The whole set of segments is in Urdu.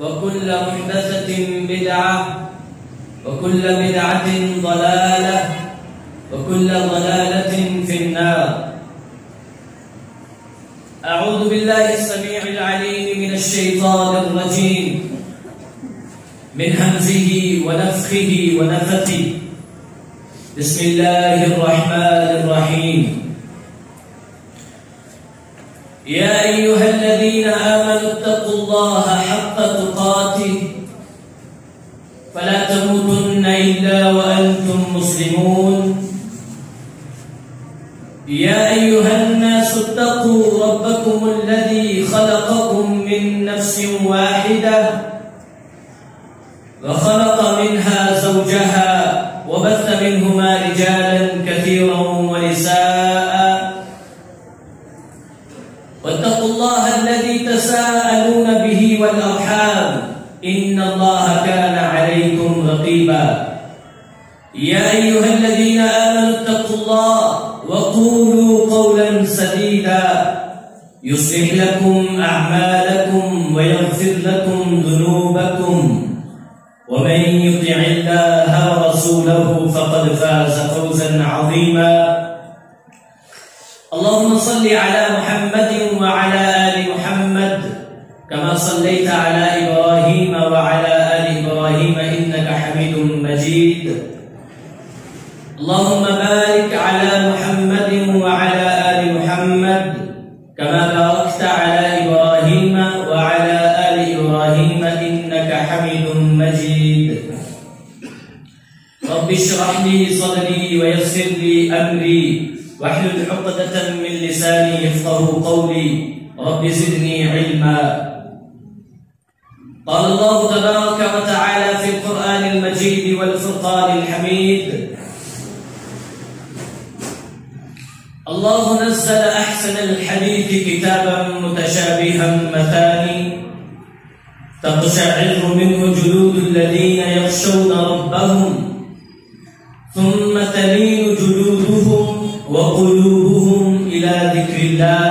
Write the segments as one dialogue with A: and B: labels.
A: وكل محدثة بدعة وكل بدعة ضلالة وكل ضلالة في النار. أعوذ بالله السميع العليم من الشيطان الرجيم من همزه ونفخه ونفثه. بسم الله الرحمن الرحيم. يا أيها الذين آمنوا اتقوا الله حق تقاته فلا تموتن إلا وأنتم مسلمون. يا أيها الناس اتقوا ربكم الذي خلقكم من نفس واحدة وخلق منها زوجها وبث منهما رجالا كثيرا ونساء واتقوا الله الذي تساءلون به والأرحام إن الله كان عليكم رقيبا. يا أيها الذين آمنوا اتقوا الله وقولوا قولا سديدا يصلح لكم أعمالكم ويغفر لكم ذنوبكم ومن يطع الله ورسوله فقد فاز فوزا عظيما. اللهم صل على محمد وعلى آل محمد كما صليت على إبراهيم وعلى آل إبراهيم إنك حميد مجيد. اللهم بارك على محمد وعلى آل محمد كما باركت على إبراهيم وعلى آل إبراهيم إنك حميد مجيد. رب اشرح لي صدري ويسر لي أمري واحلل عقدة من لساني يفقهوا قولي رب زدني علما. قال الله تبارك وتعالى في القرآن المجيد والفرقان الحميد: الله نزل أحسن الحديث كتابا متشابها مثاني تقشعر منه جلود الذين يخشون ربهم ثم تلين جلودهم وقلوبهم إلى ذكر الله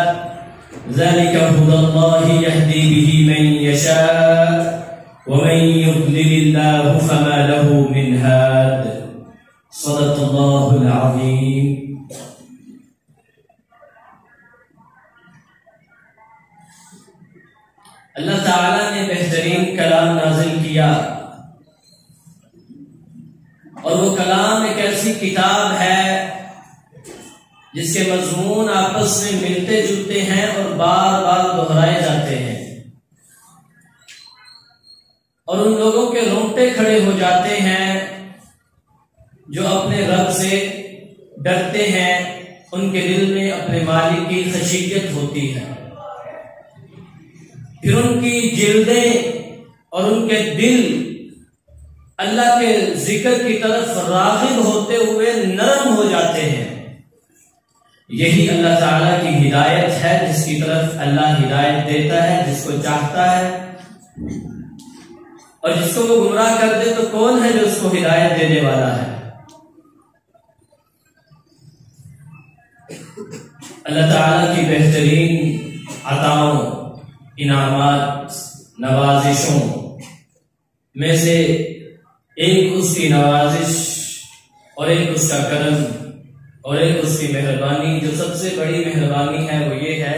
A: ذلك هدى الله يهدي به من يشاء ومن يضلل الله فما له من هاد. صدق الله العظيم. اللہ تعالیٰ نے بہترین کلام نازل کیا اور وہ کلام ایک ایسی کتاب ہے جس کے مضمون آپس میں ملتے جلتے ہیں اور بار بار دہرائے جاتے ہیں اور ان لوگوں کے رونگٹے کھڑے ہو جاتے ہیں جو اپنے رب سے ڈرتے ہیں. ان کے دل میں اپنے مالک کی خشیت ہوتی ہے. پھر ان کی جلدیں اور ان کے دل اللہ کے ذکر کی طرف راغب ہوتے ہوئے نرم ہو جاتے ہیں. یہی اللہ تعالیٰ کی ہدایت ہے جس کی طرف اللہ ہدایت دیتا ہے جس کو چاہتا ہے، اور جس کو وہ گمراہ کر دے تو کون ہے جو اس کو ہدایت دینے والا ہے؟ اللہ تعالیٰ کی بہترین عطاؤں، انعامات، نوازشوں میں سے ایک اس کی نوازش اور ایک اس کا کرم اور ایک اس کی مہربانی، جو سب سے بڑی مہربانی ہے وہ یہ ہے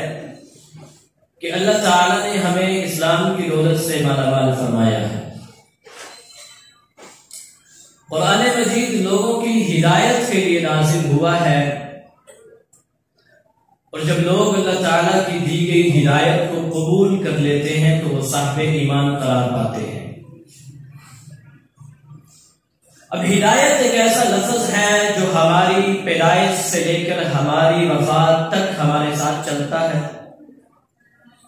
A: کہ اللہ تعالیٰ نے ہمیں اسلام کی دولت سے مالا مال فرمایا ہے. قرآن مجید لوگوں کی ہدایت کے لیے نازل ہوا ہے، اور جب لوگ اللہ تعالیٰ کی دی گئی ہدایت کو قبول کر لیتے ہیں تو وہ صاحب ایمان قرار پاتے ہیں. اب ہدایت ایک ایسا لفظ ہے جو ہماری پیدائش سے لے کر ہماری وفات تک ہمارے ساتھ چلتا ہے.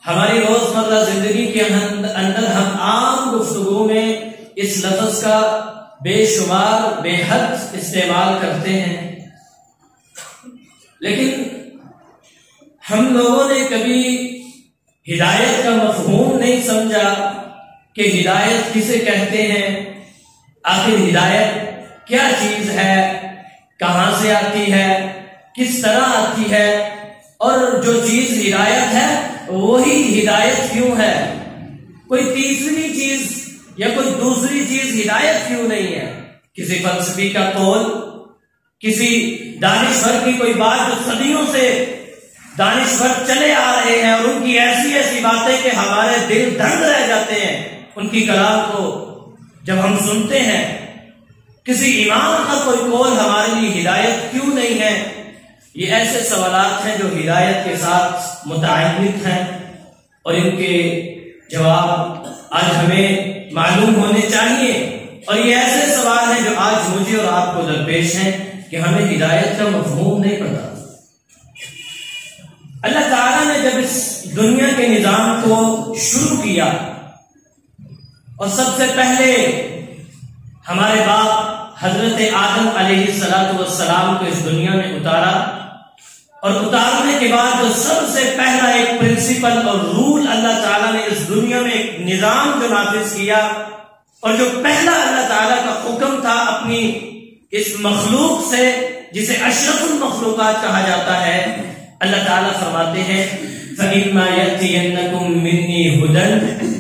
A: ہماری روزمرہ زندگی کے اندر ہم عام گفتگو میں اس لفظ کا بے شمار بے حد استعمال کرتے ہیں، لیکن ہم لوگوں نے کبھی ہدایت کا مفہوم نہیں سمجھا کہ ہدایت کسے کہتے ہیں، آخر ہدایت کیا چیز ہے، کہاں سے آتی ہے، کس طرح آتی ہے، اور جو چیز ہدایت ہے وہی ہدایت کیوں ہے؟ یا کوئی دوسری چیز ہدایت کیوں نہیں ہے؟ کسی فلسفی کا قول، کسی دانشور کی کوئی بات جو صدیوں سے دانشور چلے آ رہے ہیں اور ان کی ایسی ایسی باتیں کہ ہمارے دل دنگ رہ جاتے ہیں ان کی کلام کو جب ہم سنتے ہیں. کسی امام کا کوئی قول ہمارے لیے ہدایت کیوں نہیں ہے؟ یہ ایسے سوالات ہیں جو ہدایت کے ساتھ متعلق ہیں اور ان کے جواب آج ہمیں معلوم ہونے چاہیے. اور یہ ایسے سوال ہیں جو آج مجھے اور آپ کو درپیش ہیں کہ ہمیں ہدایت کا مفہوم نہیں پتا. اللہ تعالیٰ نے جب اس دنیا کے نظام کو شروع کیا اور سب سے پہلے ہمارے باپ حضرت آدم علیہ السلام کو اس دنیا میں اتارا، اور اتارنے کے بعد جو سب سے پہلا ایک پرنسپل اور رول اللہ تعالیٰ نے اس دنیا میں ایک نظام جو نافذ کیا، اور جو پہلا اللہ تعالیٰ کا حکم تھا اپنی اس مخلوق سے جسے اشرف المخلوقات کہا جاتا ہے، اللہ تعالیٰ فرماتے ہیں فَإِمَّا يَأْتِيَنَّكُم مِّنِّي هُدًى.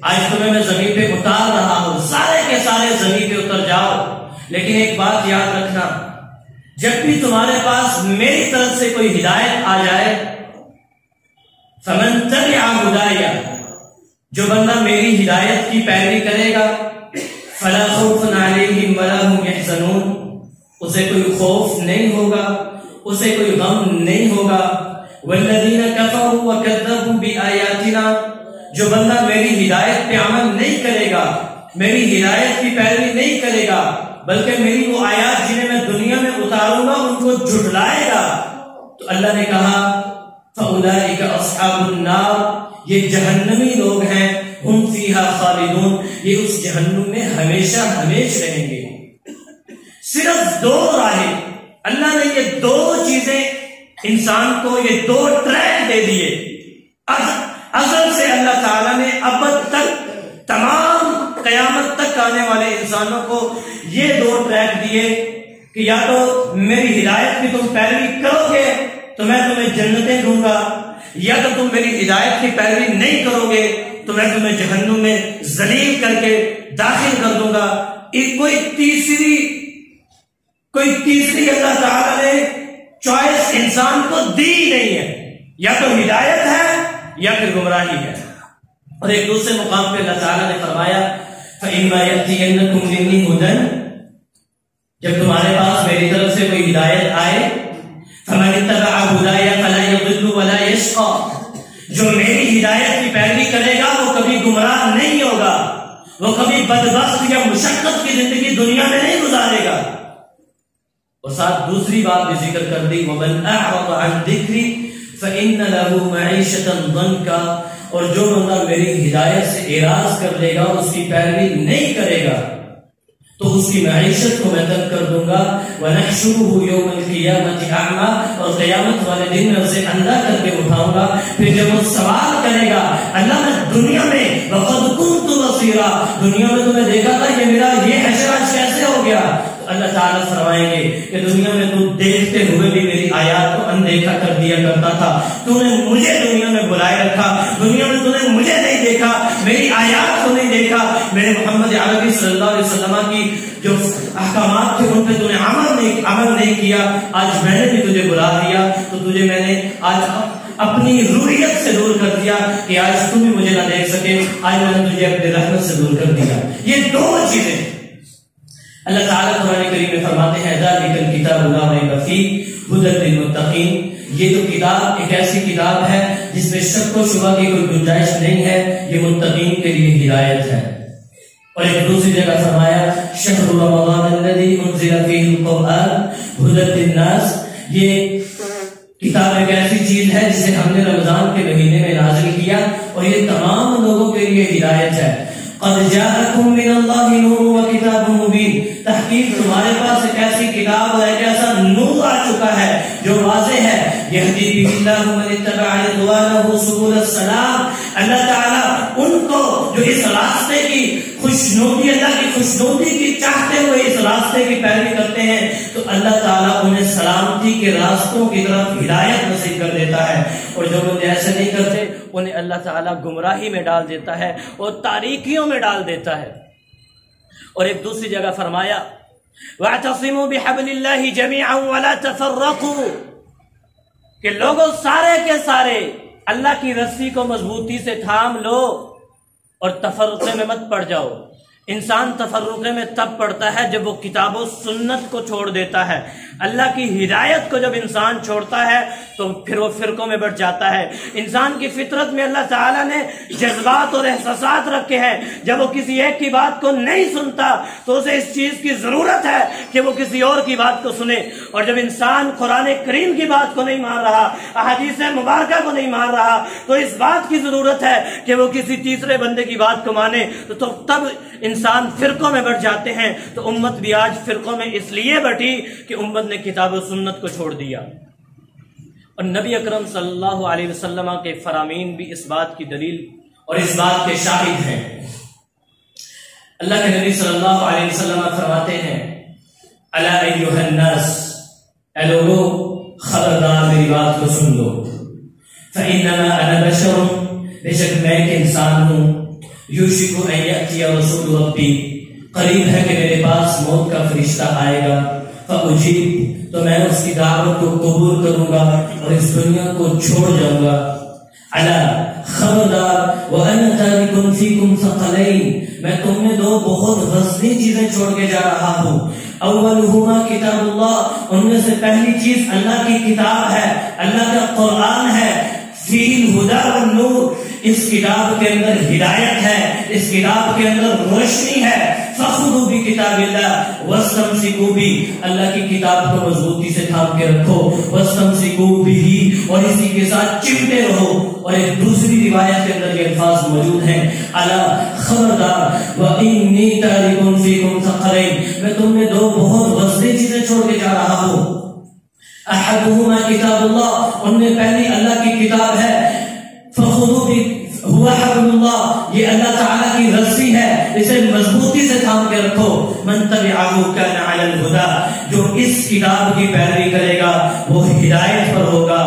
A: آج تمہیں میں زمین پہ اتار رہا ہوں، سارے کے سارے زمین پہ اتر جاؤ، لیکن ایک بات یاد رکھنا، جب بھی تمہارے پاس میری طرف سے کوئی ہدایت آ جائے، فَمَن تَبِعَ هُدَايَ، جو بندہ میری ہدایت کی پیروی کرے گا، فَلَا خَوْفٌ عَلَيْهِمْ وَلَا هُمْ يَحْزَنُونَ، اسے کوئی خوف نہیں ہوگا، اسے کوئی غم نہیں ہوگا. وَالَّذِينَ كَفَرُوا وَكَذَّبُوا بِآيَاتِنَا، جو بندہ میری ہدایت پہ عمل نہیں کرے گا، میری ہدایت کی پیروی نہیں کرے گا، بلکہ میری وہ آیات جنہیں میں دنیا میں اتاروں گا ان کو جھٹلائے گا، تو اللہ نے کہا فَأُولَئِكَ أَصْحَابُ النَّارِ، یہ جہنمی لوگ ہیں، ہم فِيهَا خَالِدُونَ، یہ اس جہنم میں ہمیشہ ہمیش رہیں گے. صرف دو راہیں، اللہ نے یہ دو چیزیں انسان کو، یہ دو ٹریک دے دیے. ازل سے اللہ تعالیٰ نے ابد تک تمام قیامت تک آنے والے انسانوں کو یہ دو ٹریک دیے کہ یا تو میری ہدایت کی تم پیروی کرو گے تو میں تمہیں جنتیں دوں گا، یا تو تم میری ہدایت کی پیروی نہیں کرو گے تو میں تمہیں جہنم میں ذلیل کر کے داخل کر دوں گا. کوئی تیسری اللہ تعالیٰ نے چوائس انسان کو دی نہیں ہے، یا تو ہدایت ہے یا پھر گمراہی ہے. اور ایک دوسرے مقام پہ اللہ تعالیٰ نے فرمایا فَإِمَّا يَأْتِيَنَّكُم مِّنِّي هُدًى، جب تمہارے پاس میری طرف سے کوئی ہدایت آئے، فَمَنِ اتَّبَعَ هُدَايَ فَلَا يَضِلُّ وَلَا يَشْقَىٰ، جو میری ہدایت کی پیروی کرے گا وہ کبھی گمراہ نہیں ہوگا، وہ کبھی بدبخت یا مشقت کی زندگی دنیا میں نہیں گزارے گا. اور ساتھ دوسری بات بھی ذکر کر دی وَمَنْ أَعْرَضَ عَنْ ذِكْرِي فَإِنَّ لَهُ مَعِيشَةً ضَنْكًا، اور جو بندہ میری ہدایت سے اعراض کر لے گا، اس کی پیروی نہیں کرے گا، تو اس کی معیشت کو میں تنگ کر دوں گا. وَنَحْشُرُهُ يَوْمَ الْقِيَامَةِ أَعْمَىٰ، اور قیامت والے دن میں اسے اندھا کر کے اٹھاؤں گا. پھر جب وہ سوال کرے گا اللہ میں دنیا میں وَقَدْ كُنْتُ بَصِيرًا، دنیا میں تمہیں دیکھا تھا کہ میرا یہ حشر آج کیسے ہو گیا، اللہ تعالیٰ فرمائیں گے کہ دنیا میں تو دیکھتے ہوئے بھی میری آیات کو اندیکھا کر دیا کرتا تھا، تو نے مجھے دنیا میں بلائے رکھا، دنیا میں تو نے مجھے نہیں دیکھا، میری آیات کو نہیں دیکھا، میرے محمد عربی صلی اللہ علیہ وسلم کی جو احکامات تھے ان پہ تو نے عمل نہیں کیا. آج میں نے بھی تجھے بلا دیا تو تجھے میں نے آج اپنی روحیت سے دور کر دیا کہ آج تم بھی مجھے نہ دیکھ سکے، آج میں نے تجھے اپنے رحمت سے دور کر دیا. یہ دو چیزیں اللہ تعالیٰ قرآن کریم میں فرماتے ہیں ذالک الکتاب لا ریب فیہ ھدی للمتقین، یہ جو کتاب ایک ایسی کتاب ہے جس میں شک و شبہ کی کوئی گنجائش نہیں ہے، یہ متقین کے لیے ہدایت ہے. اور ایک دوسری جگہ فرمایا شہر رمضان الذی انزل فیہ القرآن ھدی للناس، یہ کتاب ایک ایسی چیز ہے جسے ہم نے رمضان کے مہینے میں نازل کیا اور یہ تمام لوگوں کے لیے ہدایت ہے. قد جاءکم من اللہ نور وکتاب مبین، تحقیق تمہارے پاس ایک ایسی کتاب اور ایک ایسا نور آ چکا ہے جو واضح ہے. یہدی بہ اللہ من اتبع رضوانہ سبل السلام، اللہ تعالیٰ ان کو جو اس راستے کی خوشنودی، اللہ کی خوشنودی کی چاہتے ہوئے اس راستے کی پیروی کرتے ہیں تو اللہ تعالیٰ انہیں سلامتی کے راستوں کی طرف ہدایت نصیب کر دیتا ہے. اور جو بندے ایسے نہیں کرتے
B: انہیں اللہ تعالیٰ گمراہی میں ڈال دیتا ہے اور تاریکیوں میں ڈال دیتا ہے۔ اور ایک دوسری جگہ فرمایا وَاعْتَصِمُوا بِحَبْلِ اللَّهِ جَمِيعًا وَلَا تَفَرَّقُوا، کہ لوگوں سارے کے سارے اللہ کی رسی کو مضبوطی سے تھام لو اور تفرقے میں مت پڑ جاؤ۔ انسان تفرقے میں تب پڑتا ہے جب وہ کتاب و سنت کو چھوڑ دیتا ہے۔ اللہ کی ہدایت کو جب انسان چھوڑتا ہے تو پھر وہ فرقوں میں بٹ جاتا ہے۔ انسان کی فطرت میں اللہ تعالیٰ نے جذبات اور احساسات رکھے ہیں، جب وہ کسی ایک کی بات کو نہیں سنتا تو اسے اس چیز کی ضرورت ہے کہ وہ کسی اور کی بات کو سنے، اور جب انسان قرآن کریم کی بات کو نہیں مان رہا، احادیث مبارکہ کو نہیں مان رہا، تو اس بات کی ضرورت ہے کہ وہ کسی تیسرے بندے کی بات کو مانے، تو تب انسان فرقوں میں بٹ جاتے ہیں۔ تو امت بھی آج فرقوں میں اس لیے بٹی کہ امت نے کتاب و سنت کو چھوڑ دیا، اور نبی اکرم صلی اللہ علیہ وسلم کے فرامین بھی اس بات کی دلیل
A: اور اس بات کے شاہد ہیں۔ اللہ کے نبی صلی اللہ علیہ وسلم فرماتے ہیں الا ایھا الناس، اے لوگو خبردار میری بات کو سن لو، فانما انا بشر، بے شک میں ایک انسان ہوں، یوشک ان یاتی رسول ربی، قریب ہے کہ میرے پاس موت کا فرشتہ آئے گا، فاجیب، تو میں اس کی دعوت کو قبول کروں گا اور اس دنیا کو چھوڑ جاؤں گا۔ الا خبردار، وانا تارک فیکم ثقلین، میں تم میں دو بہت وزنی چیزیں چھوڑ کے جا رہا ہوں، اولہما کتاب اللہ، ان میں سے پہلی چیز اللہ کی کتاب ہے، اللہ کا قرآن ہے، فیہ الہدی والنور، اس کتاب کے اندر ہدایت ہے، اس کتاب کے اندر روشنی ہے، فخذوا بکتاب اللہ واستمسکوا بہ، اللہ کی کتاب کو مضبوطی سے تھام کے رکھو، واستمسکوا بہ، اور اسی کے ساتھ چمٹے رہو۔ اور ایک دوسری روایت کے اندر یہ الفاظ موجود ہیں الا خبردار وانی تارک فیکم ثقلین، میں تم میں دو بہت وزنی چیزیں چھوڑ کے جا رہا ہوں، احدہما کتاب اللہ، ان میں پہلی اللہ کی کتاب ہے، فخذوا ہوا حبل اللہ، یہ اللہ تعالیٰ کی رسی ہے، اسے مضبوطی سے تھام کے رکھو، من تبعہ کان علی الہدی، جو اس کتاب کی پیروی کرے گا وہ ہدایت پر ہوگا،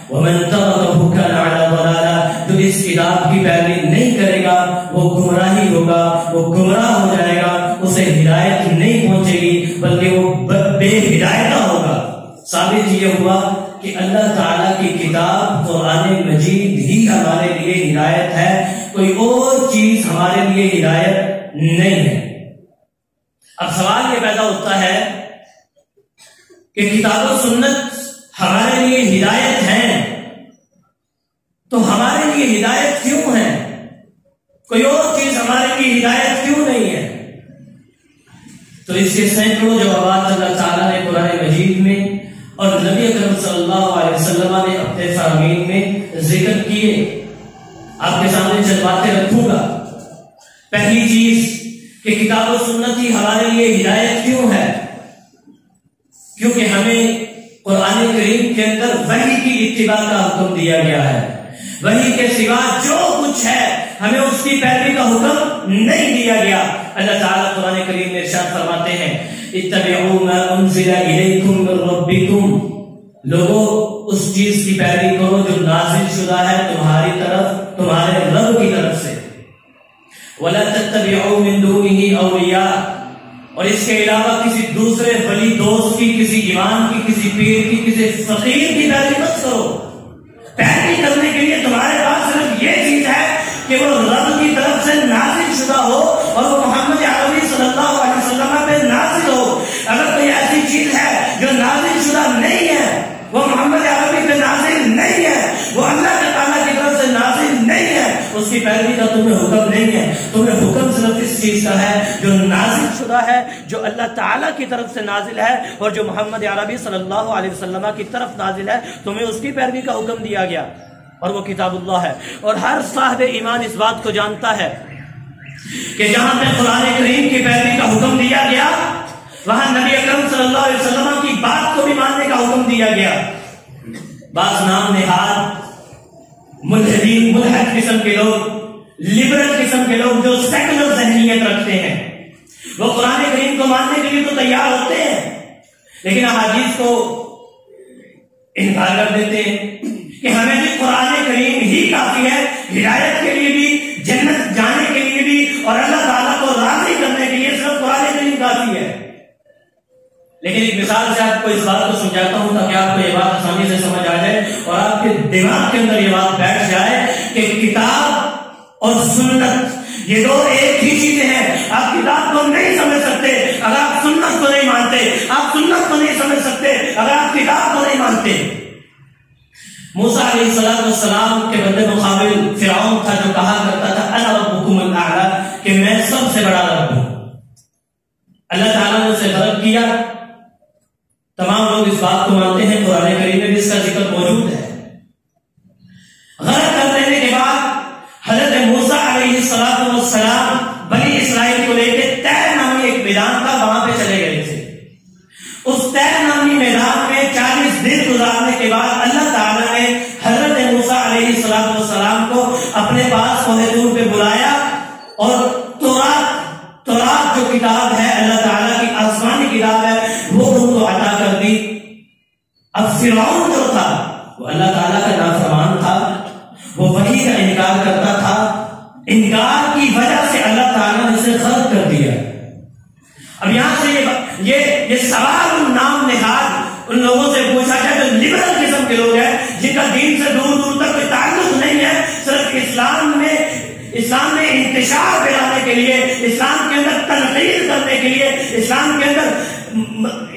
A: ومن ترکہ کان علی ضلالہ، جو اس کتاب کی پیروی نہیں کرے گا وہ گمراہی ہوگا، وہ گمراہ ہو جائے گا، اسے ہدایت نہیں پہنچے گی بلکہ وہ بے ہدایتہ ہوگا۔ ثابت یہ ہوا کہ اللہ تعالیٰ کی کتاب قرآن مجید ہی ہمارے لیے ہدایت ہے، کوئی اور چیز ہمارے لیے ہدایت نہیں ہے۔ اب سوال یہ پیدا ہوتا ہے کہ کتاب و سنت ہمارے لیے ہدایت ہے تو ہمارے لیے ہدایت کیوں ہے، کوئی اور چیز ہمارے لیے ہدایت کیوں نہیں ہے؟ تو اس کے سینکڑوں جوابات اللہ تعالیٰ نے قرآن مجید میں اور نبی اکرم صلی اللہ علیہ وسلم نے اپنے فرامین میں ذکر کیے۔ آپ کے سامنے چند باتیں رکھوں گا۔ پہلی چیز کہ کتاب و سنت ہی ہمارے لیے ہدایت کیوں ہے، کیونکہ ہمیں قرآن کریم کے اندر وحی کی اتباع کا حکم دیا گیا ہے، وحی کے سوا جو کچھ ہے ہمیں اس کی پیروی کا حکم نہیں دیا گیا۔ اللہ تعالیٰ قرآن کریم میں ارشاد فرماتے ہیں اتبعوا ما انزل الیکم من ربکم، لوگوں اس چیز کی پیروی کرو جو نازل شدہ ہے تمہاری طرف، تمہارے رب کی طرف سے، ولا تتبعوا من دونه اولیاء، اور اس کے علاوہ کسی دوسرے ولی دوست کی، کسی امام کی، کسی پیر کی، کسی فقیر کی پیروی مت کرو۔ پیروی کرنے کے لیے تمہارے پاس صرف یہ چیز ہے کہ وہ رب کی طرف سے نازل شدہ ہو اور وہ محمد عربی صلی اللہ علیہ وسلم پہ نازل ہو۔ اگر کوئی ایسی چیز ہے جو نازل شدہ نہیں ہے، وہ محمد عربی پہ نازل نہیں ہے، وہ اللہ تعالیٰ کی طرف سے نازل نہیں ہے، اس کی پیروی کا تمہیں حکم نہیں ہے۔ تمہیں حکم صرف اس چیز کا ہے جو نازل شدہ ہے، جو اللہ تعالیٰ کی طرف سے نازل ہے اور جو محمد عربی صلی اللہ علیہ وسلم کی طرف نازل ہے، تمہیں اس کی پیروی کا حکم دیا گیا، اور وہ کتاب اللہ ہے۔ اور ہر صاحب ایمان اس بات کو جانتا ہے کہ جہاں پہ قرآن کریم کی پیروی کا حکم دیا گیا وہاں نبی اکرم صلی اللہ علیہ وسلم کی بات کو بھی ماننے کا حکم دیا گیا۔ بعض نام نہاد ملحدین، ملحد قسم کے لوگ، لبرل قسم کے لوگ جو سیکولر ذہنیت رکھتے ہیں، وہ قرآن کریم کو ماننے کے لیے تو تیار ہوتے ہیں لیکن احادیث کو انکار کر دیتے ہیں کہ ہمیں بھی قرآن کریم ہی
B: کافی ہے، ہدایت کے لیے بھی، جنت جانے کے لیے بھی، اور اللہ تعالیٰ کو راضی کرنے کے لیے صرف قرآن کریم کافی ہے۔ لیکن ایک مثال سے آپ کو اس بات کو سمجھاتا ہوں تاکہ آپ کو یہ بات آسانی سے سمجھ آ جائے اور آپ کے دماغ کے اندر یہ بات بیٹھ جائے کہ کتاب اور سنت یہ دو ایک ہی چیزیں ہیں۔ آپ کتاب کو نہیں سمجھ سکتے اگر آپ سنت کو نہیں مانتے، آپ سنت کو نہیں سمجھ سکتے اگر آپ کتاب کو نہیں مانتے۔ موسیٰ علیہ السلام کے بد مقابل فرعون تھا جو کہا کرتا تھا انا ربکم الاعلی، کہ میں سب سے بڑا رب ہوں۔ اللہ تعالیٰ نے اسے غلط کیا۔ تمام لوگ اس بات کو مانتے ہیں، قرآن کریم میں بھی اس کا ذکر موجود ہے۔ غلط کر لینے کے بعد حضرت موسیٰ علیہ السلام بنی اسرائیل کو لے کے طیر نامی ایک میدان تھا، وہاں پہ چلے گئے تھے۔ اس طیر نامی میدان میں 40 دن گزارنے کے بعد اللہ تعالیٰ نے حضرت موسیٰ علیہ السلام کو اپنے پاس کوہ طور پہ بلایا اور تورات جو کتاب ہے اللہ تعالیٰ کی آسمانی کتاب ہے وہ ان کو عطا کر دی۔ اب فرعون جو تھا وہ اللہ تعالیٰ کا نافرمان تھا، وہ وحی کا انکار کرتا تھا، انکار کی وجہ سے اللہ تعالیٰ نے اسے غلط کر دیا۔ اب یہاں سے یہ سوال نام نہاد ان لوگوں سے پوچھا جائے جو لبرل قسم کے لوگ ہیں، جن کا دین سے دور دور تک کوئی تعلق نہیں ہے، صرف اسلام میں انتشار پھیلانے کے لیے، اسلام کے اندر تنقید کرنے کے لیے، اسلام کے اندر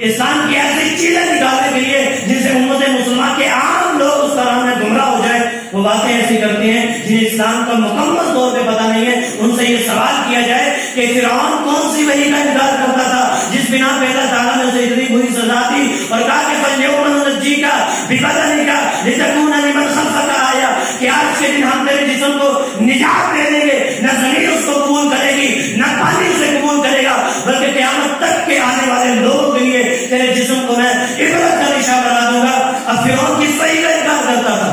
B: اسلام کی ایسی چیزیں نکالنے کے لیے جن سے امت مسلمہ کے عام لوگ اس طرح میں گمراہ ہو جائے، وہ باتیں ایسی کرتے ہیں جنہیں اسلام کا مکمل طور پہ پتہ نہیں ہے۔ ان سے یہ سوال کیا جائے کہ فرعون کون سی وحی کا انکار کرتا تھا جس بنا پہ اللہ تعالیٰ نے اسے اتنی بری سزا دی اور کہا کہ فَالْيَوْمَ نُنَجِّيكَ بِبَدَنِكَ لِتَكُونَ لِمَنْ خَلْفَكَ آیَةً، کہ آج کے دن ہم تیرے جسم کو نجات دے دیں گے، نہ زمین اس کو قبول کرے گی نہ پانی اسے قبول کرے گا، بلکہ قیامت تک کے آنے والے لوگوں کے لیے تیرے جسم کو میں عبرت کا نشان بنا دوں گا۔ اب فرعون کس وحی کا انکار کرتا تھا؟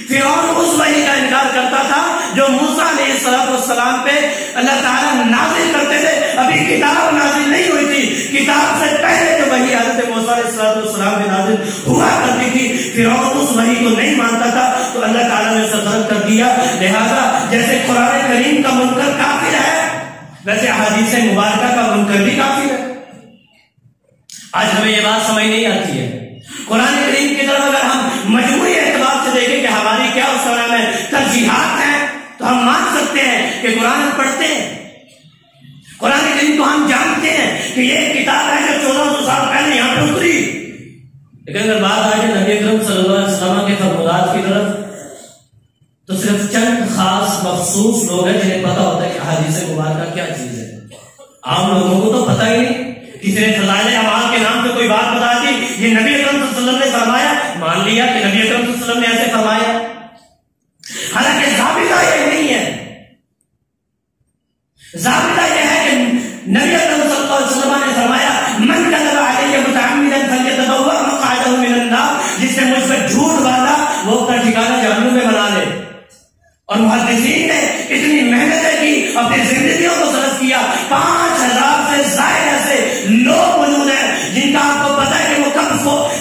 B: فرعون اس وحی کا انکار کرتا تھا جو موسیٰ علیہ السلام پہ اللہ تعالیٰ نازل کرتے تھے۔ ابھی کتاب نازل نہیں ہوئی تھی، کتاب سے پہلے جو وحی حضرت موسیٰ علیہ السلام پہ نازل ہوا کرتی تھی، فرعون اس وحی کو نہیں مانتا تھا تو اللہ تعالیٰ نے اسے غلط کر دیا۔ لہذا جیسے قرآن کریم کا منکر کافر ہے ویسے احادیث مبارکہ کا منکر بھی کافر ہے۔ آج ہمیں یہ بات سمجھ نہیں آتی ہے۔ قرآن کریم کی طرف اگر ہم مجموعی اعتبار سے دیکھیں کہ ہماری کیا اس طرح میں ترجیحات ہیں تو ہم مان سکتے ہیں کہ قرآن ہم پڑھتے ہیں، قرآن کریم کو ہم جانتے ہیں کہ یہ کتاب ہے جو 1400 سال پہلے یہاں پہ اتری۔ لیکن اگر بات آ جائے نبی اکرم صلی اللہ علیہ وسلم کے فرمودات کی طرف تو صرف چند خاص مخصوص لوگ ہیں جنہیں پتا ہوتا ہے کہ احادیث مبارکہ کیا چیز ہے۔ عام لوگوں کو تو پتہ ہی نہیں۔ کسی نے فضائل اعمال کے نام پہ کوئی بات بتا دی، یہ نبی اکرم صلی اللہ علیہ وسلم نے فرمایا، مان لیا کہ نبی اکرم صلی اللہ علیہ وسلم نے ایسے فرمایا، حالانکہ ضابطہ یہ نہیں ہے۔ ضابطہ یہ ہے کہ نبی اکرم صلی اللہ علیہ وسلم نے فرمایا من کذب علی متعمدا فلیتبوأ مقعدہ من النار، جس نے مجھ پہ جھوٹ باندھا وہ اپنا ٹھکانہ جہنم میں بنا لے۔ اور محدثین نے اتنی محنتیں کی، اپنی زندگیوں کو صرف کیا، 5000 سے زائد ایسے لوگ موجود ہیں جن کا آپ کو پتا ہے کہ وہ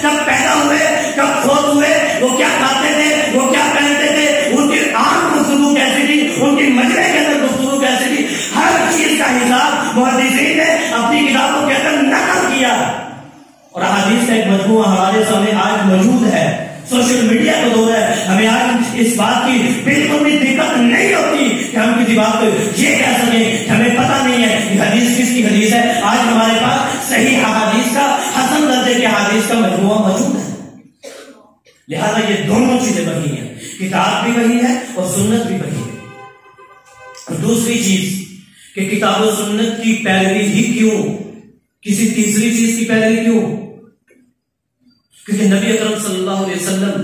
B: کب پیدا ہوئے، کب فوت ہوئے، وہ کیا کھاتے تھے، وہ کیا پہنتے تھے، ان کی عام گفتگو کیسی تھی، ان کی مجمع کے اندر گفتگو کیسی تھی، ہر چیز کا حساب محدثین نے اپنی کتابوں کے اندر نقل کیا۔ اور احادیث کا ایک مجموعہ ہمارے سامنے آج موجود ہے۔ سوشل میڈیا کا دور ہے، ہمیں آج اس بات کی بالکل بھی دقت نہیں ہوتی کہ ہم کسی بات کو یہ کہہ سکیں کہ ہمیں پتہ نہیں ہے کہ حدیث کس کی حدیث ہے۔ آج ہمارے پاس صحیح احادیث کا، حسن درجے کے احادیث کا مجموعہ موجود ہے۔ لہذا یہ دونوں چیزیں وہی ہیں، کتاب بھی وہی ہے اور سنت بھی وہی ہے۔ اور دوسری چیز کہ کتاب و سنت کی پیروی ہی کیوں، کسی تیسری چیز کی پیروی کیوں؟ کیونکہ نبی اکرم صلی اللہ علیہ وسلم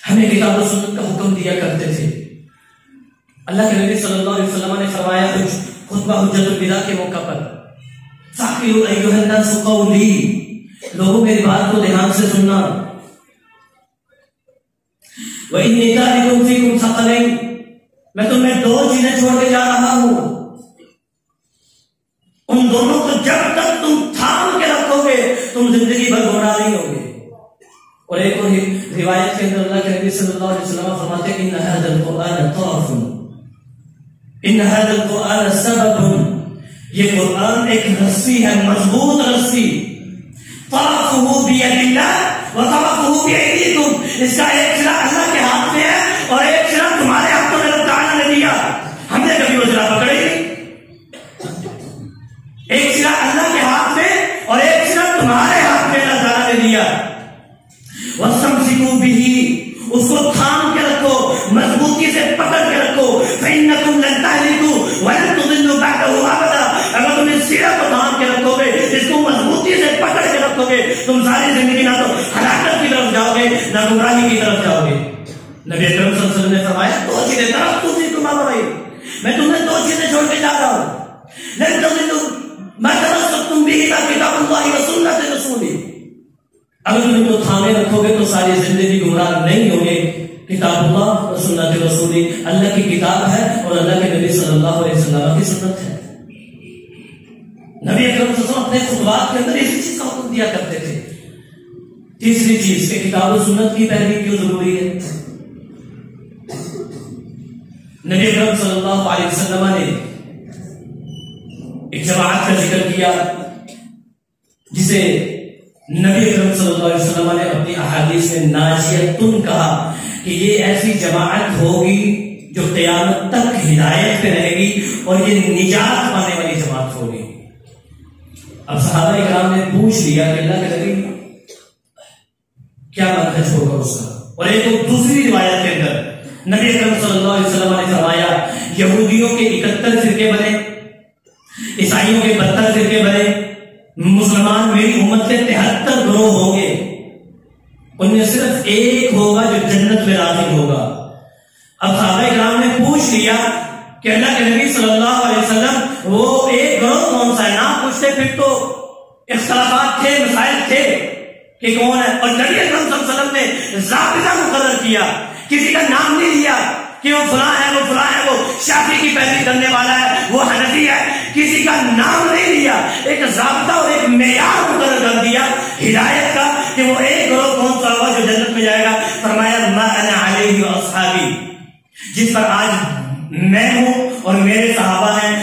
B: ہمیں کتاب و سنت کا حکم دیا کرتے تھے۔ اللہ کے نبی صلی اللہ علیہ وسلم نے فرمایا خطبہ حجت الوداع کے موقع پر، فَاعْقِلُوا أَيُّهَا النَّاسُ قَوْلِي، لوگوں میری بات کو دھیان سے سننا، وَإِنِّي تَارِكٌ فِيكُمْ ثَقَلَيْنِ، میں تمہیں 2 چیزیں چھوڑ کے جا رہا ہوں، ان دونوں کو جب تک تم تھام کے رکھو گے تم زندگی بھر گمراہ نہیں ہوگے۔ اور ایک اور
A: روایت کے اندر اللہ کے نبی صلی اللہ علیہ وسلم فرماتے ہیں ان هذا القرآن طرف ان هذا القرآن سبب، یہ قرآن ایک رسی ہے، مضبوط رسی، طرفه بید اللہ وطرفه بایدیکم، اس کا ایک سرا اللہ کے ہاتھ میں ہے اور ایک سرا تمہارے ہاتھوں میں اللہ تعالیٰ نے دیا، ہم نے کبھی وہ سرا پکڑے نہیں، ایک سرا اللہ کے ہاتھ میں اور ایک سرا تمہارے ہاتھ میں اللہ تعالیٰ نے دیا، وَاسْتَمْسِكُوا بِهِ، اس کو تھام کے رکھو، مضبوطی سے پکڑ کے رکھو، فَإِنَّكُمْ لَن تَهْلِكُوا وَلَن تُضِلُّوا بَعْدَهُ أَبَدًا، اگر تم اس سرا کو تھام کے رکھو گے، اس کو مضبوطی سے پکڑ کے رکھو گے، تم ساری زندگی نہ تو ہلاکت کی طرف جاؤ گے نہ گمراہی کی طرف جاؤ گے۔ نبی اکرم صلی اللہ علیہ وسلم نے فرمایا دو چیزیں میں تمہیں دو چیزیں چھوڑ کے جا رہا ہوں، لن تضلوا ما تمسكتم به كتاب الله وسنة رسوله، اگر تم ان کو تھامے رکھو گے تو ساری زندگی گمراہ نہیں ہوگے۔ کتاب اللہ و سنت رسول، اللہ کی کتاب ہے اور اللہ کے نبی صلی اللہ علیہ وسلم کی سنت ہے۔ نبی اکرم صلی اللہ علیہ وسلم اپنے خطبات کے اندر اسی چیز کا حکم دیا کرتے تھے۔ تیسری چیز کہ کتاب و سنت کی پیروی کیوں ضروری ہے؟ نبی اکرم صلی اللہ علیہ وسلم نے ایک جماعت کا ذکر کیا جسے نبی اکرم صلی اللہ علیہ وسلم نے اپنی احادیث میں ناجیتن کہا کہ یہ ایسی جماعت ہوگی جو قیامت تک ہدایت پہ رہے گی اور یہ نجات پانے والی جماعت ہوگی۔ اب صحابہ اکرام نے پوچھ لیا کہ اللہ کے نبی کیا منہج ہوگا اس کا، اور ایک دوسری روایت کے اندر نبی اکرم صلی اللہ علیہ وسلم نے فرمایا یہودیوں کے 71 فرقے بنے، عیسائیوں کے 72 فرقے بنے، مسلمان میری امت کے 73 گروہ ہوں گے، ان میں صرف ایک ہوگا جو جنت میں داخل ہوگا۔ اب صحابہ کرام نے پوچھ لیا کہ اللہ کے نبی صلی اللہ علیہ وسلم وہ ایک گروہ کون سا ہے؟ نام پوچھتے پھر تو اختلافات تھے، مسائل تھے کہ کون ہے، اور نبی اکرم صلی اللہ علیہ وسلم نے ضابطہ مقرر کیا، کسی کا نام نہیں لیا کہ وہ فلاں ہے، وہ فلاں ہے، وہ شافعی کی پیروی کرنے والا ہے، وہ حنفی ہے، کسی کا نام نہیں لیا، ایک ضابطہ اور ایک معیار مقرر کر دیا ہدایت کا کہ وہ ایک گروہ کون سا ہوگا جو جنت میں جائے گا۔ فرمایا ما انا علیہ واصحابی، جس پر آج میں ہوں اور میرے صحابہ ہیں،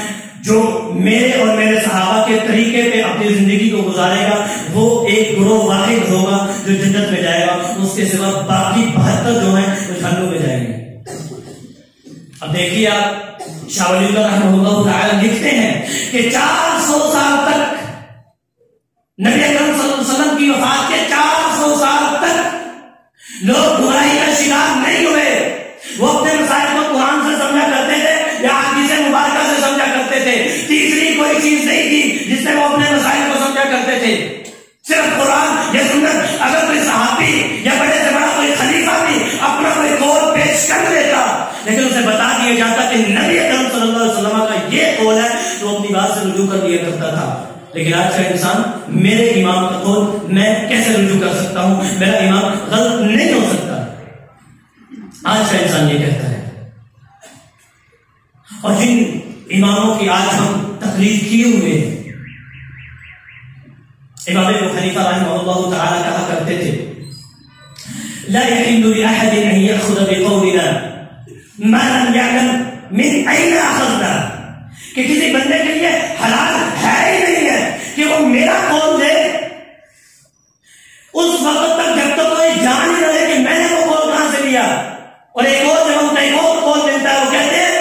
A: جو میرے اور میرے صحابہ کے طریقے پہ اپنی زندگی کو گزارے گا وہ ایک گروہ واحد ہوگا جو جنت میں جائے گا، اس کے سوا باقی 72 جو ہیں وہ جہنم میں جائیں گے۔ اب دیکھیے آپ شاہ ولی اللہ رحمہ اللہ تعالی لکھتے ہیں کہ 400 سال تک نبی اکرم صلی اللہ علیہ وسلم کی وفات کے 400 سال تک لوگ گمراہی کا شکار نہیں ہوئے، وہ اپنے مسائل کو قرآن سے سمجھا کرتے تھے یا حدیث مبارکہ سے سمجھا کرتے تھے، تیسری کوئی چیز نہیں تھی جس سے وہ اپنے مسائل کو سمجھا کرتے تھے، صرف قرآن یا سنت۔ اگر کوئی صحابی یا بڑے سے بڑا کوئی خلیفہ بھی اپنا کوئی قول پیش کر دیتا لیکن اسے بتا دیا جاتا کہ نبی اکرم صلی اللہ علیہ وسلم کا یہ قول ہے تو وہ اپنی بات سے رجوع کر دیا کرتا تھا۔ لیکن آج کا انسان میرے امام کا قول میں کیسے رجوع کر سکتا ہوں، میرا امام غلط نہیں ہو سکتا، آج کا انسان یہ کہتا ہے۔ اور جن اماموں کی آج ہم تقلید کیے ہوئے ہیں، امام ابو حنیفہ رحمہ اللہ تعالی کہا کرتے تھے لا يحل لأحد أن يأخذ بقولنا ما لم يعلم من أين أخذنا، کہ کسی بندے کے لیے حلال ہے ہی نہیں ہے کہ وہ میرا قول دے اس وقت تک جب تک کوئی جان ہی نہ لے کہ میں نے وہ قول کہاں سے لیا۔ اور ایک اور جب ہم ایک اور قول ملتا ہے وہ کہتے ہیں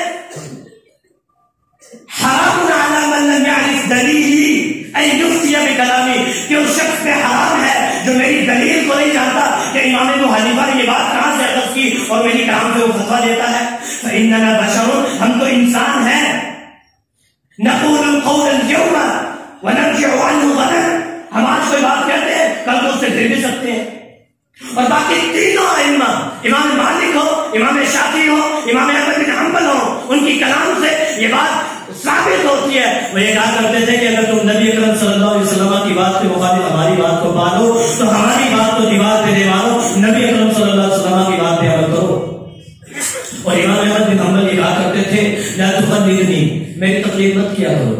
A: حرام علی من لم يعرف دلیلی ان یفتی بکلامی، کہ اس شخص پہ حرام ہے جو میری دلیل کو نہیں جانتا کہ امام ابو حنیفہ نے یہ بات کہاں سے اخذ کی اور میری کلام سے وہ فتویٰ دیتا ہے۔ فإننا بشر، ہم تو انسان ہیں، نقول القول اليوم ونرجع عنه غدا، ہم آج کوئی بات کہتے ہیں کل کو اس سے پھر بھی سکتے ہیں۔ اور باقی تینوں ائمہ، امام مالک ہو، امام شافعی ہو، امام احمد بن حنبل ہو، ان کی کلام سے یہ بات ثابت ہوتی ہے۔ وہ یہ کہا کرتے تھے کہ اگر تم نبی اکرم صلی اللہ علیہ وسلم کی بات کے مخالف ہماری بات کو پالو تو ہماری بات کو دیوار پہ دیوارو، نبی اکرم صلی اللہ علیہ وسلم کی بات پہ عمل کرو۔ اور امام احمد بن حنبل یہ کہا کرتے تھے لا تقلدنی، میری تقلید مت کیا کرو،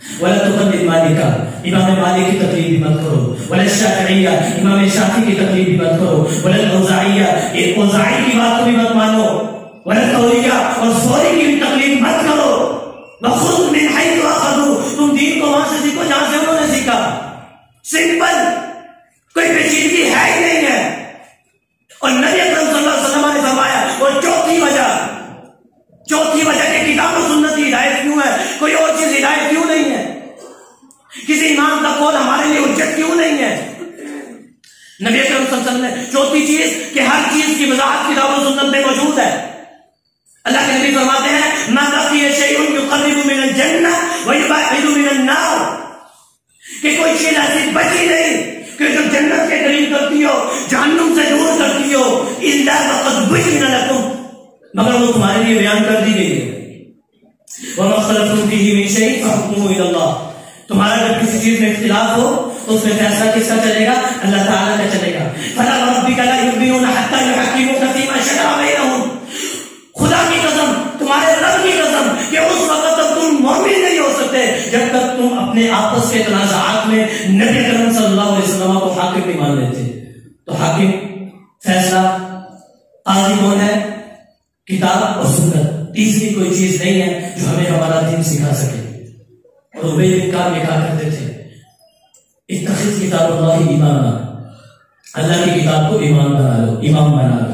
A: ولا تقلد مالکا، امام مالک کی تقلید بھی مت کرو، ولا الشافعیہ، امام شافعی کی تقلید بھی مت کرو، ولا الاوزاعیہ، ایک اوزاعی کی بات کو بھی مت مانو، ولا الثوریہ، اور ثوری کی بھی تقلید مت کرو. وخذ من حیث اخذوا، تم دین کو وہاں سے سیکھو جہاں سے انہوں نے سیکھا. سمپل، کوئی پیچیدگی ہے ہی نہیں ہے. اور نبی اکرم صلی اللہ علیہ وسلم نے فرمایا، اور چوتھی وجہ کہ کتاب و سنت کی ہدایت کیوں ہے، کوئی اور چیز ہدایت کیوں نہیں ہے، کسی امام کا قول ہمارے لیے حجت کیوں نہیں ہے. نبی اکرم صلی اللہ علیہ وسلم نے چوتھی چیز کہ ہر چیز کی وضاحت کتاب و سنت میں موجود ہے. اللہ کے نبی فرماتے ہیں ما بقی شیء یقرب من الجنہ ویبعد من النار، کہ کوئی چیز ایسی بچی نہیں کہ جو جنت کے قریب کرتی ہو جہنم سے دور کرتی ہو، الا وقد بین لکم، مگر وہ تمہارے لیے بیان کر دی گئی ہے. وما اختلفتم فیہ من شیء فحکمہ الی اللہ، تمہارا جب کسی چیز میں اختلاف ہو تو اس میں فیصلہ کس کا چلے گا؟ اللہ تعالیٰ کا چلے گا. فلا وربک لا یؤمنون حتی یحکموک فیما شجر بینہم، خدا کی قسم، تمہارے رب کی قسم، کہ اس وقت تک تم مومن نہیں ہو سکتے جب تک تم اپنے آپس کے تنازعات میں نبی کریم صلی اللہ علیہ وسلم کو حاکم نہیں مان لیتے. تو حاکم، فیصلہ، قاضی کون ہے؟ کتاب اور سنت. تیسری کوئی چیز نہیں ہے جو ہمیں ہمارا دین سکھا سکے. اور وہ بن کعب یہ کہا کرتے تھے اتخذ کتاب اللہ اماما، اللہ کی کتاب کو امام بنا لو، امام بنا لو.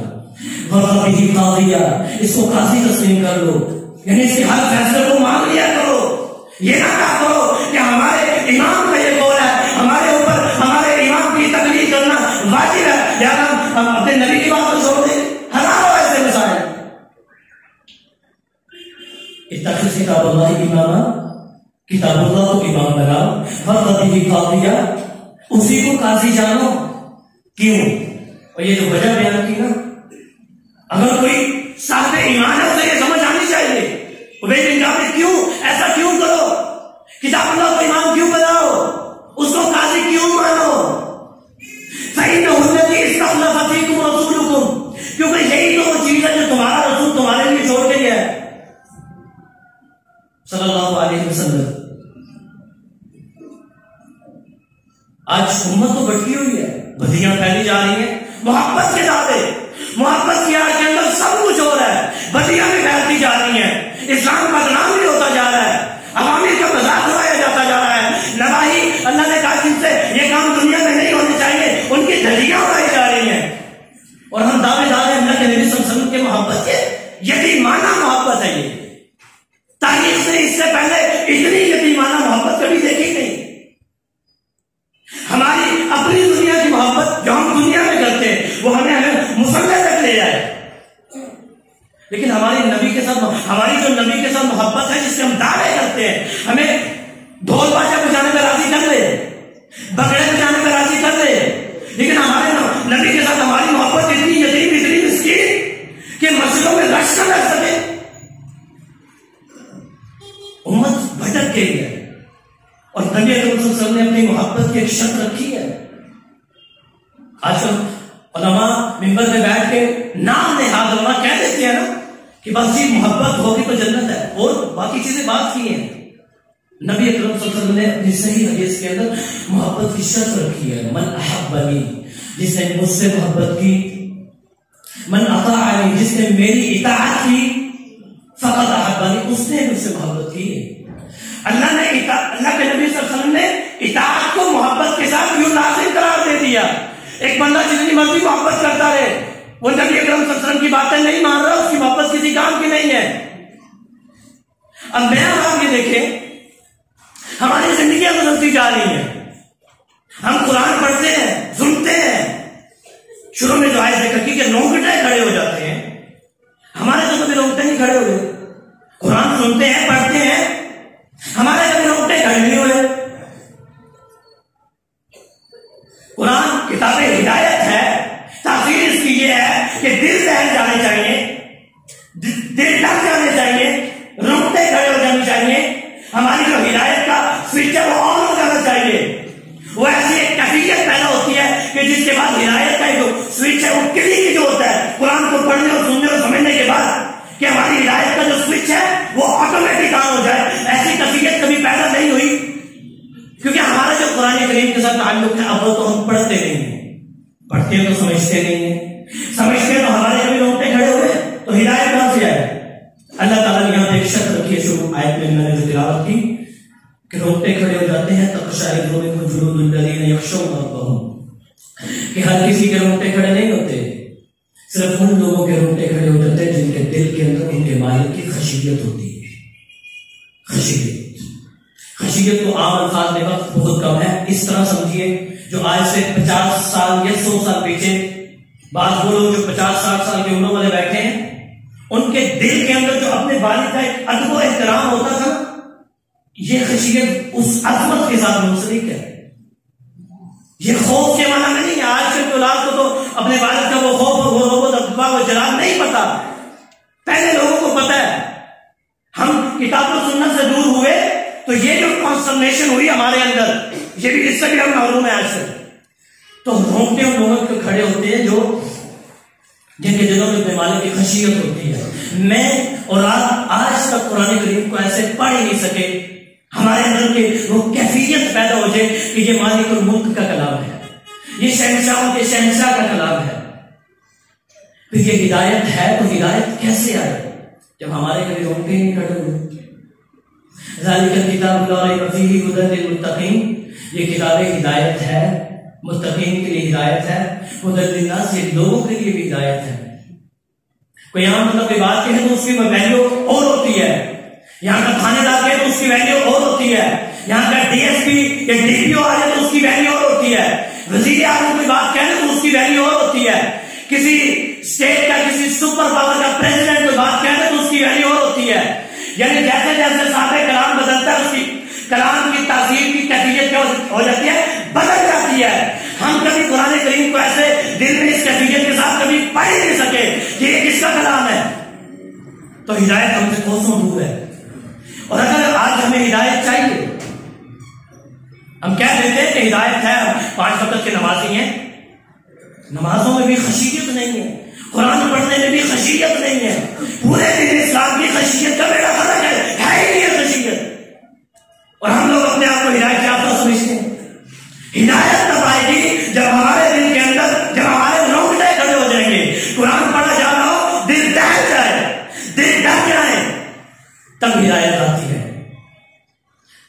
A: وَرَبِّهِ قَاضِيًا، اس کو قاضی تسلیم کر لو، یعنی اس کے ہر فیصلے کو مان لیا کرو. یہ نہ کہا کرو کہ ہمارے امام کا یہ قول ہے، ہمارے اوپر ہمارے امام کی تقلید کرنا واجب ہے، یا ہم اپنے نبی کی بات کو چھوڑ دیں. ہزاروں ایسے مسائل. اتخذ کتاب اللہ اماما، کتاب اللہ کو امام بناؤ. وَرَبِّهِ قَاضِيًا، اسی کو قاضی جانو. کیوں؟ اور یہ جو وجہ بیان کی نا، اگر کوئی صاحب ایمان ہے اسے یہ سمجھ آنی چاہیے عبید بن کعب نے کیوں ایسا کیوں کرو، کتاب اللہ کو امام کیوں بناؤ، اس کو قاضی کیوں مانو. فَإِنَّهُ الَّذِي اسْتَخْلَفَ فِيكُمْ رَسُولُكُمْ، کیونکہ یہی تو وہ چیز ہے جو تمہارا رسول تمہارے لیے چھوڑ کے گیا ہے صلی اللہ علیہ وسلم. آج امت تو بٹکی ہوئی ہے، بدیاں پھیلی جا رہی ہیں، محبت کے دعوے، محبت کی آڑ کے اندر سب کچھ ہو رہا ہے، بدیاں بھی پھیلتی جا رہی ہیں، اسلام بدنام بھی ہوتا جا رہا ہے، عوامی کا مذاق اڑایا جاتا جا رہا ہے. نواہی اللہ نے کہا جن سے یہ کام دنیا میں نہیں ہونے چاہیے ان کی دھجیاں اڑائی جا رہی ہیں، اور ہم دعوے دار ہیں اللہ کے نبی صلی اللہ علیہ وسلم کے محبت کے. یتیمانہ محبت ہے. یہ تاریخ سے اس سے پہلے اتنی یتیمانہ محبت کبھی دیکھی نہیں. ہماری اپنی دنیا کی محبت جو ہم دنیا میں کرتے ہیں وہ ہمیں مسلح تک لے جائے، لیکن ہماری نبی کے ساتھ، ہماری جو نبی کے ساتھ محبت ہے جس سے ہم دعوے کرتے ہیں، ہمیں ڈھول باجا بجانے میں راضی کر لے، بگڑے بجانے میں راضی کر لے، لیکن ہمارے نبی کے ساتھ ہماری محبت اتنی یتیم، اتنی مسکین کہ مسجدوں میں رش نہ لگ سکے. امت بھٹک گئی ہے، اور نبی اکرم صلی اللہ علیہ وسلم نے اپنی محبت کی ایک شرط رکھی ہے. آج کل علماء منبر میں بیٹھ کے نام نہاد علماء کہہ دیتے ہیں نا کہ بس جی محبت ہوگی تو جنت ہے، اور باقی چیزیں بات کی ہیں. نبی اکرم صلی اللہ علیہ وسلم نے اپنی صحیح حدیث کے اندر محبت کی شرط رکھی ہے. من احبنی، جس نے مجھ سے محبت کی، من اطاعنی، جس نے میری اطاعت کی، فقط احبنی، اس نے مجھ سے محبت کی ہے. اللہ نے اللہ کے نبی صلی اللہ علیہ وسلم نے اطاعت کو محبت کے ساتھ یوں لازم قرار دے دیا. ایک بندہ جتنی مرضی محبت کرتا رہے، وہ نبی اکرم صلی اللہ علیہ وسلم کی باتیں نہیں مان رہا، اس کی محبت کسی کام کی نہیں ہے. اب میں آپ یہ دیکھیں، ہماری زندگیاں گزرتی جا رہی ہیں، ہم قرآن پڑھتے ہیں، سنتے ہیں، شروع میں جو آیت ذکر کی کہ رونگٹے کھڑے ہو جاتے ہیں، ہمارے تو کبھی رونگٹے نہیں کھڑے ہوئے. قرآن سنتے ہیں، پڑھتے ہیں، ہمارے کبھی رونگٹے کھڑے نہیں ہوئے. قرآن کتاب ہدایت ہے، تاثیر اس کی یہ ہے کہ دل بہل جانے چاہیے، دل ڈر جانے چاہیے، رونگٹے کھڑے ہو جانے چاہیے. ہماری جو ہدایت کا سوئچ ہے وہ آن ہو جانا چاہیے. وہ ایسی ایک کیفیت پیدا ہوتی ہے کہ جس کے بعد ہدایت کا جو سوئچ ہے وہ کلک جو ہوتا ہے قرآن کو پڑھنے اور سننے اور سمجھنے کے بعد، کہ ہماری ہدایت کا جو سوئچ ہے وہ آٹومیٹک آن ہو جائے. ایسی کیفیت کبھی پیدا نہیں ہوئی
B: کا تعلق ہے، اول تو ہم پڑھتے نہیں ہیں، پڑھتے تو سمجھتے نہیں ہیں، سمجھتے تو ہمارے کبھی روٹے کھڑے ہوئے تو ہدایت کہاں سے آئے؟ اللہ تعالیٰ نے یہاں پہ ایک شرط رکھی ہے شروع آیت میں نے جو تلاوت کی کہ روٹے کھڑے ہو جاتے ہیں تقشعر منه جلود الذین یخشون ربهم، کہ ہر کسی کے روٹے کھڑے نہیں ہوتے، صرف ان لوگوں کے روٹے کھڑے ہو جاتے ہیں جن کے دل کے اندر ان کے مالک کی خشیت ہوتی ہے۔ خشیت کو عام الفاظ میں وقت بہت کم ہے، اس طرح سمجھیے جو آج سے 50 سال یا 100 سال پیچھے بعض وہ لوگ جو 50-60 سال کی عمر والے بیٹھے ہیں، ان کے دل کے اندر جو اپنے والد کا ایک ادب و احترام ہوتا تھا، یہ خشیت اس عظمت کے ساتھ منسلک ہے، یہ خوف کے معنی میں نہیں ہے۔ آج کے اولاد کو تو اپنے والد کا وہ خوف وہ ادب و جلال نہیں پتا، پہلے لوگوں کو پتا ہے۔ ہم کتاب و سنت سے دور ہوئے تو یہ جو ٹرانسفارمیشن ہوئی ہمارے اندر، یہ بھی اس سے بھی ہم معلوم ہے۔ آج سے تو رونگٹے ان لوگوں کے کھڑے ہوتے ہیں جو جن کے دلوں میں مالک کی خشیت ہوتی ہے۔ میں اور آپ آج تک قرآن کریم کو ایسے پڑھ ہی نہیں سکے، ہمارے اندر کے وہ کیفیت پیدا ہو جائے کہ یہ مالک الملک کا کلام ہے، یہ شہنشاہوں کے شہنشاہ کا کلام ہے۔ پھر یہ ہدایت ہے تو ہدایت کیسے آئے جب ہمارے کبھی رونگٹے نہیں کھڑے ہوئے؟ ذالک الکتاب لا ریب فیہ ھدی للمتقین، یہ کتاب ہدایت ہے، متقین کے لیے ہدایت ہے، ھدی للناس، یہ لوگوں کے لیے بھی ہدایت ہے۔ کوئی یہاں مطلب کوئی بات کہے تو اس کی ویلیو اور ہوتی ہے، یہاں کا تھانے دار کہے تو اس کی ویلیو اور ہوتی ہے، یہاں کا ڈی ایس پی یا ڈی پی او آ جائے تو اس کی ویلیو اور ہوتی ہے، وزیر اعظم کوئی بات کہے تو اس کی ویلیو اور ہوتی ہے، کسی اسٹیٹ کا کسی سپر پاور کا پریزیڈنٹ کوئی بات کہے تو اس کی ویلیو اور ہوتی ہے۔ یعنی جیسے جیسے صاحب کلام بدلتا ہے اس کی کلام کی تاثیر کی کیفیت کیا ہو جاتی ہے، بدل جاتی ہے۔ ہم کبھی قرآن کریم کو ایسے دل میں اس کیفیت کے ساتھ کبھی پڑھ نہیں سکے کہ یہ کس کا کلام ہے، تو ہدایت ہم سے کوسوں دور ہے۔ اور اگر آج ہمیں ہدایت چاہیے، ہم کہہ دیتے ہیں کہ ہدایت ہے، 5 وقت کے نمازی ہیں، نمازوں میں بھی خشیت نہیں ہے، قرآن پڑھنے میں بھی خشیت نہیں ہے، پورے دین اسلام کی خشیت کا بیڑا فرق ہے ہی نہیں ہے خشیت، اور ہم لوگ اپنے آپ کو ہدایت یافتہ سمجھتے ہیں۔ ہدایت تب آئے گی جب ہمارے دل کے اندر، جب ہمارے رونگٹے کھڑے ہو جائیں گے، قرآن پڑھا جا رہا ہو، دل دہل جائے، دل ڈر جائے، تب ہدایت آتی ہے۔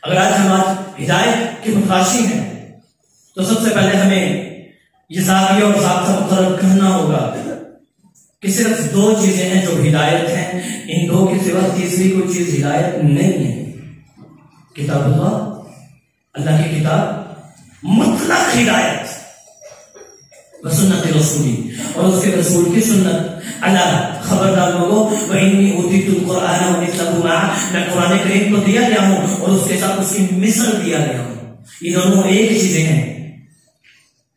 B: اگر آج ہم ہدایت کے متلاشی ہیں تو سب سے پہلے ہمیں یہ زاویہ اور ضابطہ مقرر کرنا ہوگا کہ صرف 2 چیزیں ہیں جو ہدایت ہیں، ان 2 کے سوا تیسری کوئی چیز ہدایت نہیں ہے۔ کتاب اللہ کی کتاب مطلق ہدایت، سنت رسولی اور اس کے رسول کی سنت۔ اللہ خبردار لوگوں، وَإِنِّي أُوتِيتُ الْقُرْآنَ وَمِثْلَهُ مَعَهُ، میں قرآن کریم کو دیا گیا ہوں اور اس کے ساتھ اس کی مثل دیا گیا ہوں۔ یہ دونوں ایک چیزیں ہیں۔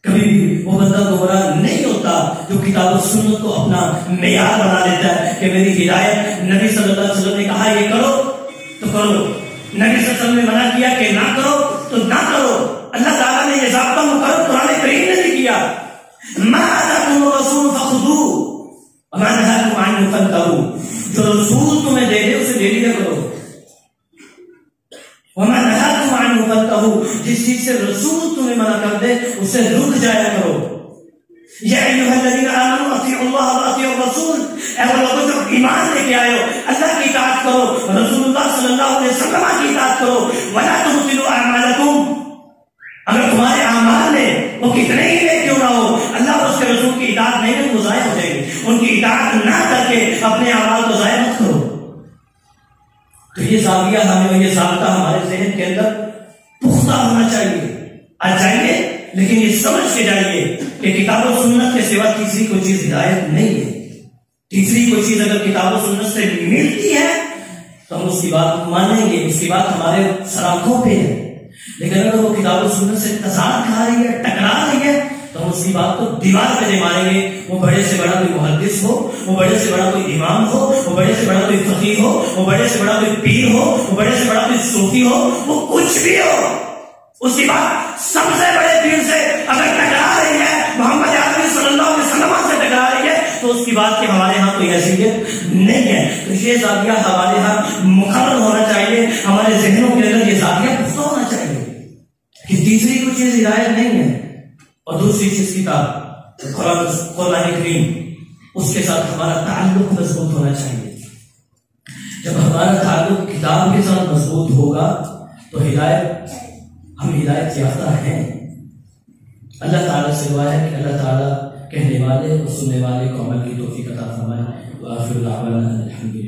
B: کبھی بھی وہ بندہ گمراہ نہیں ہوتا جو کتاب و سنت کو اپنا معیار بنا لیتا ہے کہ میری ہدایت، نبی صلی اللہ علیہ وسلم نے کہا یہ کرو تو کرو، نبی صلی اللہ علیہ وسلم نے منع کیا کہ نہ کرو تو نہ کرو۔ اللہ تعالیٰ نے یہ ضابطہ مقرر قرآن کریم نے نہیں کیا، مَا آتَاكُمُ الرَّسُولُ فَخُذُوهُ وَمَا نَهَاكُمْ عَنْهُ فَانْتَهُوا، جو رسول تمہیں دے دے اسے لے لیا کرو، وَمَا نَهَاكُمْ عَنْهُ فَانْتَهُوا، جس چیز سے رسول تمہیں منع کر دے اسے رک جایا کرو۔ یا ایھا الذین آمنوا اطیعوا اللہ واطیعوا الرسول، اے وہ لوگوں جو ایمان لے کے آئے ہو، اللہ کی اطاعت کرو، رسول اللہ صلی اللہ علیہ وسلم کی اطاعت کرو، ولا تبطلوا اعمالکم، اگر تمہارے اعمال میں وہ کتنے ہی لے کیوں نہ ہو، اللہ اور اس کے رسول کی اطاعت نہیں ہے، وہ ضائع ہو جائے گی۔ ان کی اطاعت نہ کر کے اپنے اعمال کو ضائع مت کرو۔ تو یہ زاویہ ہمیں، یہ ضابطہ ہمارے ذہن کے اندر پختہ ہونا چاہیے۔ آج جائیے لیکن یہ سمجھ کے جائیے کہ کتاب و سنت کے سوا تیسری کوئی چیز ہدایت نہیں ہے۔ تیسری کوئی چیز اگر کتاب و سنت سے ملتی ہے تو ہم اس کی بات مانیں گے، اس کی بات ہمارے سراخوں پہ ہے، لیکن اگر وہ کتاب و سنت سے تضاد کھا رہی ہے، ٹکرا رہی ہے، تو ہم اس کی بات کو دیوار پہ دے ماریں گے۔ وہ بڑے سے بڑا کوئی محدث ہو، وہ بڑے سے بڑا کوئی امام ہو، وہ بڑے سے بڑا کوئی فقیہ ہو، وہ بڑے سے بڑا کوئی پیر ہو، وہ بڑے سے بڑا کوئی صوفی ہو، وہ کچھ بھی ہو، اس کی بات سب سے بڑے پیر سے اگر ٹکرا رہی ہے، محمد عربی صلی اللہ علیہ وسلم سے ٹکرا رہی ہے، تو اس کی بات کی ہمارے ہاں کوئی حیثیت نہیں ہے۔ تو یہ زاویہ ہمارے ہاں مقرر ہونا چاہیے، ہمارے ذہنوں کے اندر یہ زاویہ پختہ ہونا چاہیے کہ تیسری کوئی چیز ہدایت نہیں
A: کتاب قرآن کریم، اس کے ساتھ ہمارا تعلق مضبوط ہونا چاہیے۔ جب ہمارا تعلق کتاب کے ساتھ مضبوط ہوگا تو ہم ہدایت یافتہ ہیں۔ اللہ تعالیٰ سے دعا ہے کہ اللہ تعالیٰ کہنے والے اور سننے والے کو عمل کی توفیق عطا فرمائے۔ وآخر دعوانا الحمد للہ۔